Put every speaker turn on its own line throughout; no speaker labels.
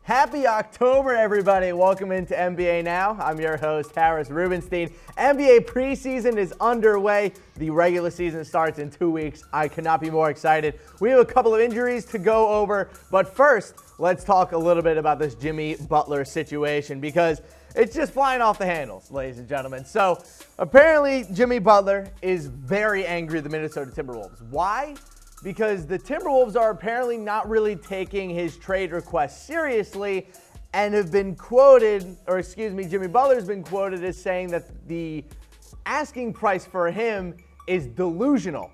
Happy October, everybody. Welcome into NBA Now. I'm your host, Harris Rubenstein. NBA preseason is underway. The regular season starts in 2 weeks. I cannot be more excited. We have a couple of injuries to go over, but first, let's talk a little bit about this Jimmy Butler situation because it's just flying off the handles, ladies and gentlemen. So, apparently, Jimmy Butler is very angry at the Minnesota Timberwolves. Why? Because the Timberwolves are apparently not really taking his trade request seriously and have been quoted, Jimmy Butler's been quoted as saying that the asking price for him is delusional.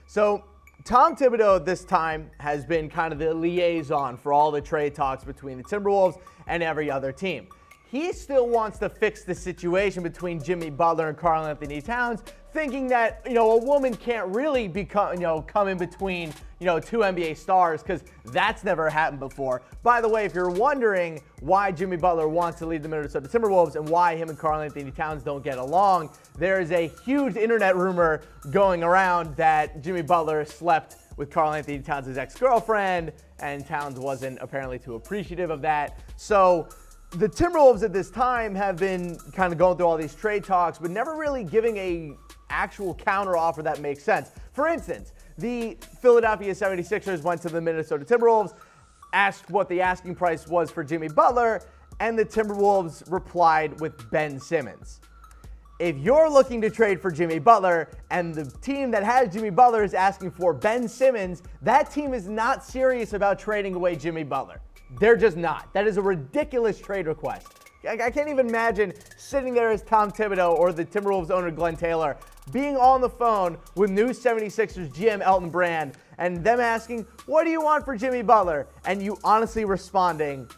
So Tom Thibodeau at this time has been kind of the liaison for all the trade talks between the Timberwolves and every other team. He still wants to fix the situation between Jimmy Butler and Karl-Anthony Towns, thinking that, a woman can't really come in between, two NBA stars, because that's never happened before. By the way, if you're wondering why Jimmy Butler wants to leave the Minnesota Timberwolves and why him and Karl-Anthony Towns don't get along, there is a huge internet rumor going around that Jimmy Butler slept with Karl-Anthony Towns' ex-girlfriend, and Towns wasn't apparently too appreciative of that. So the Timberwolves at this time have been kind of going through all these trade talks, but never really giving a actual counter offer that makes sense. For instance, the Philadelphia 76ers went to the Minnesota Timberwolves, asked what the asking price was for Jimmy Butler, and the Timberwolves replied with Ben Simmons. If you're looking to trade for Jimmy Butler and the team that has Jimmy Butler is asking for Ben Simmons, that team is not serious about trading away Jimmy Butler. They're just not. That is a ridiculous trade request. I can't even imagine sitting there as Tom Thibodeau or the Timberwolves owner Glenn Taylor being on the phone with new 76ers GM Elton Brand and them asking, what do you want for Jimmy Butler? And you honestly responding,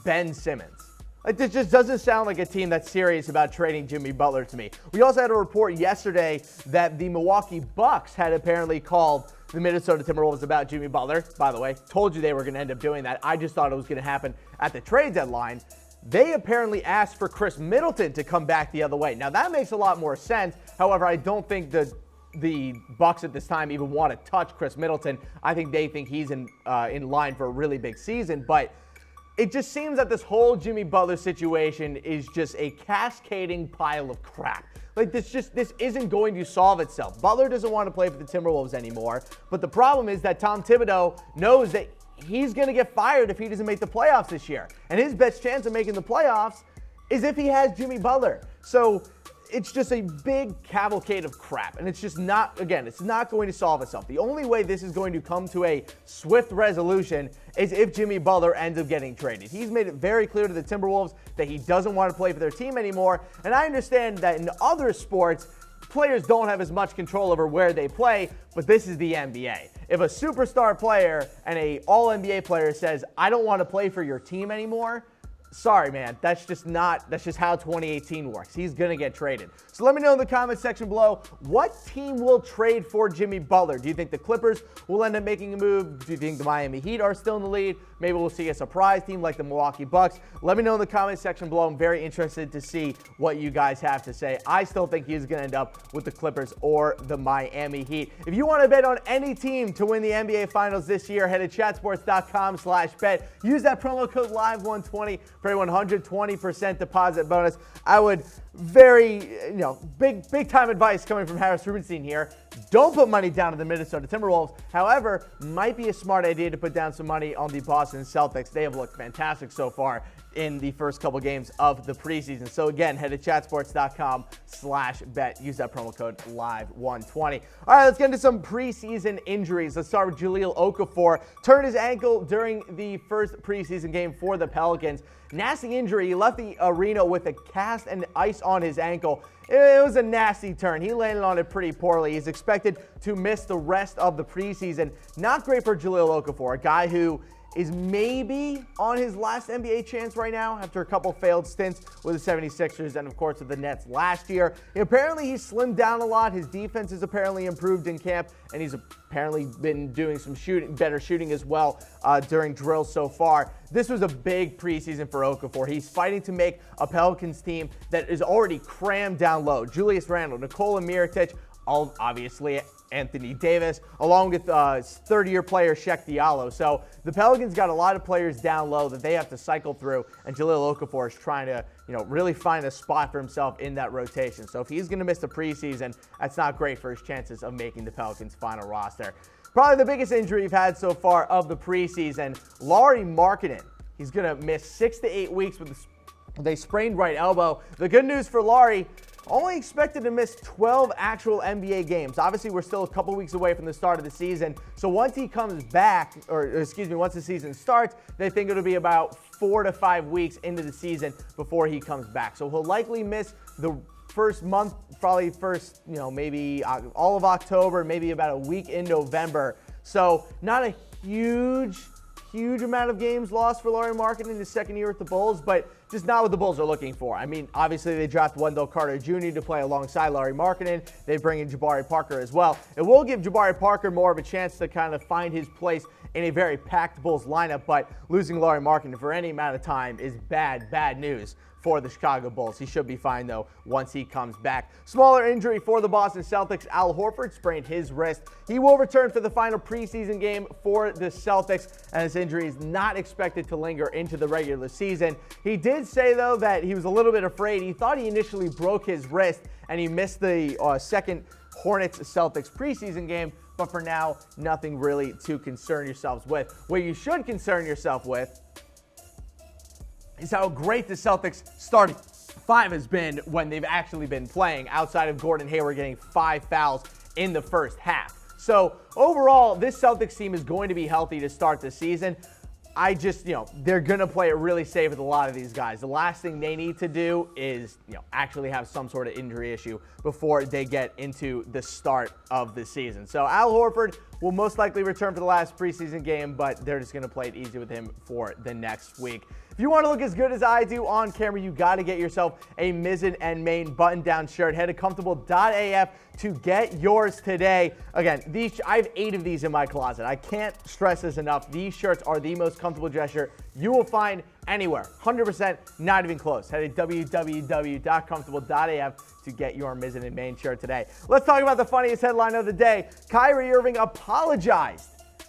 Ben Simmons. Like, this just doesn't sound like a team that's serious about trading Jimmy Butler to me. We also had a report yesterday that the Milwaukee Bucks had apparently called the Minnesota Timberwolves about Jimmy Butler. By the way, told you they were going to end up doing that. I just thought it was going to happen at the trade deadline. They apparently asked for Khris Middleton to come back the other way. Now, that makes a lot more sense. However, I don't think the Bucks at this time even want to touch Khris Middleton. I think they think he's in line for a really big season. But it just seems that this whole Jimmy Butler situation is just a cascading pile of crap. Like, this isn't going to solve itself. Butler doesn't want to play for the Timberwolves anymore. But the problem is that Tom Thibodeau knows that he's going to get fired if he doesn't make the playoffs this year. And his best chance of making the playoffs is if he has Jimmy Butler. So it's just a big cavalcade of crap. And it's just not, again, it's not going to solve itself. The only way this is going to come to a swift resolution is if Jimmy Butler ends up getting traded. He's made it very clear to the Timberwolves that he doesn't want to play for their team anymore. And I understand that in other sports, players don't have as much control over where they play, but this is the NBA. If a superstar player and an all-NBA player says, I don't want to play for your team anymore, sorry, man. That's just how 2018 works. He's going to get traded. So let me know in the comments section below, what team will trade for Jimmy Butler? Do you think the Clippers will end up making a move? Do you think the Miami Heat are still in the lead? Maybe we'll see a surprise team like the Milwaukee Bucks. Let me know in the comments section below. I'm very interested to see what you guys have to say. I still think he's going to end up with the Clippers or the Miami Heat. If you want to bet on any team to win the NBA Finals this year, head to chatsports.com/bet. Use that promo code LIVE120 for a 120% deposit bonus. I would big time advice coming from Harris Rubenstein here. Don't put money down on the Minnesota Timberwolves. However, might be a smart idea to put down some money on the Boston Celtics. They have looked fantastic so far in the first couple games of the preseason. So again, head to chatsports.com/bet. Use that promo code LIVE120. All right, let's get into some preseason injuries. Let's start with Jahlil Okafor. Turned his ankle during the first preseason game for the Pelicans. Nasty injury. He left the arena with a cast and ice on his ankle. It was a nasty turn. He landed on it pretty poorly. He's expected to miss the rest of the preseason. Not great for Jahlil Okafor, a guy who is maybe on his last NBA chance right now after a couple failed stints with the 76ers and, of course, with the Nets last year. Apparently, he's slimmed down a lot. His defense has apparently improved in camp, and he's apparently been doing some better shooting as well during drills so far. This was a big preseason for Okafor. He's fighting to make a Pelicans team that is already crammed down low. Julius Randle, Nikola Mirotic, all obviously Anthony Davis, along with third-year player Shek Diallo. So the Pelicans got a lot of players down low that they have to cycle through, and Jahlil Okafor is trying to, really find a spot for himself in that rotation. So if he's going to miss the preseason, that's not great for his chances of making the Pelicans' final roster. Probably the biggest injury we've had so far of the preseason, Lauri Markkanen. He's going to miss 6 to 8 weeks with a sprained right elbow. The good news for Lauri, only expected to miss 12 actual NBA games. Obviously, we're still a couple weeks away from the start of the season. So once he comes back, once the season starts, they think it'll be about 4 to 5 weeks into the season before he comes back. So he'll likely miss the first month, probably first, maybe all of October, maybe about a week in November. So not a huge amount of games lost for Lauri Markkanen in his second year with the Bulls, but just not what the Bulls are looking for. I mean, obviously they draft Wendell Carter Jr. to play alongside Lauri Markkanen. They bring in Jabari Parker as well. It will give Jabari Parker more of a chance to kind of find his place in a very packed Bulls lineup, but losing Lauri Markkanen for any amount of time is bad news for the Chicago Bulls. He should be fine, though, once he comes back. Smaller injury for the Boston Celtics. Al Horford sprained his wrist. He will return for the final preseason game for the Celtics, and his injury is not expected to linger into the regular season. He did say, though, that he was a little bit afraid. He thought he initially broke his wrist, and he missed the second Hornets-Celtics preseason game, but for now, nothing really to concern yourselves with. What you should concern yourself with is how great the Celtics starting five has been when they've actually been playing, outside of Gordon Hayward getting 5 fouls in the first half. So overall, this Celtics team is going to be healthy to start the season. They're going to play it really safe with a lot of these guys. The last thing they need to do is, actually have some sort of injury issue before they get into the start of the season. So Al Horford will most likely return for the last preseason game, but they're just going to play it easy with him for the next week. If you want to look as good as I do on camera, you got to get yourself a Mizzen and Main button-down shirt. Head to comfortable.af to get yours today. Again, I have 8 of these in my closet. I can't stress this enough. These shirts are the most comfortable dress shirt you will find anywhere. 100%, not even close. Head to www.comfortable.af to get your Mizzen and Main shirt today. Let's talk about the funniest headline of the day. Kyrie Irving apologized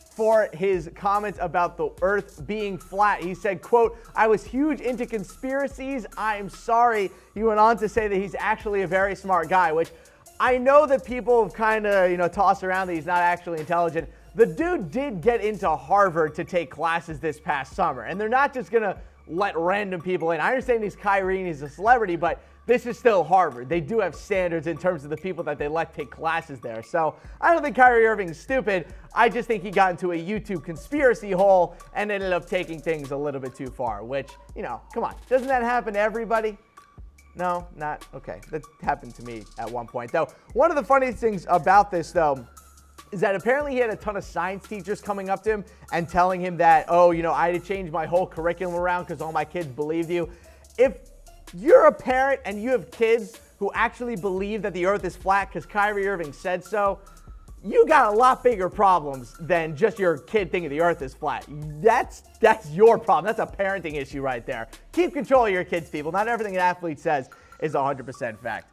for his comments about the earth being flat. He said, quote, "I was huge into conspiracies. I'm sorry." He went on to say that he's actually a very smart guy, which I know that people have kind of, tossed around that he's not actually intelligent. The dude did get into Harvard to take classes this past summer, and they're not just going to let random people in. I understand he's Kyrie and he's a celebrity, but this is still Harvard. They do have standards in terms of the people that they let take classes there. So I don't think Kyrie Irving's stupid. I just think he got into a YouTube conspiracy hole and ended up taking things a little bit too far, which, come on. Doesn't that happen to everybody? No, not? Okay. That happened to me at one point. Though, one of the funniest things about this, though, is that apparently he had a ton of science teachers coming up to him and telling him that, I had to change my whole curriculum around because all my kids believed you. If you're a parent and you have kids who actually believe that the earth is flat because Kyrie Irving said so, you got a lot bigger problems than just your kid thinking the earth is flat. That's your problem. That's a parenting issue right there. Keep control of your kids, people. Not everything an athlete says is 100% fact.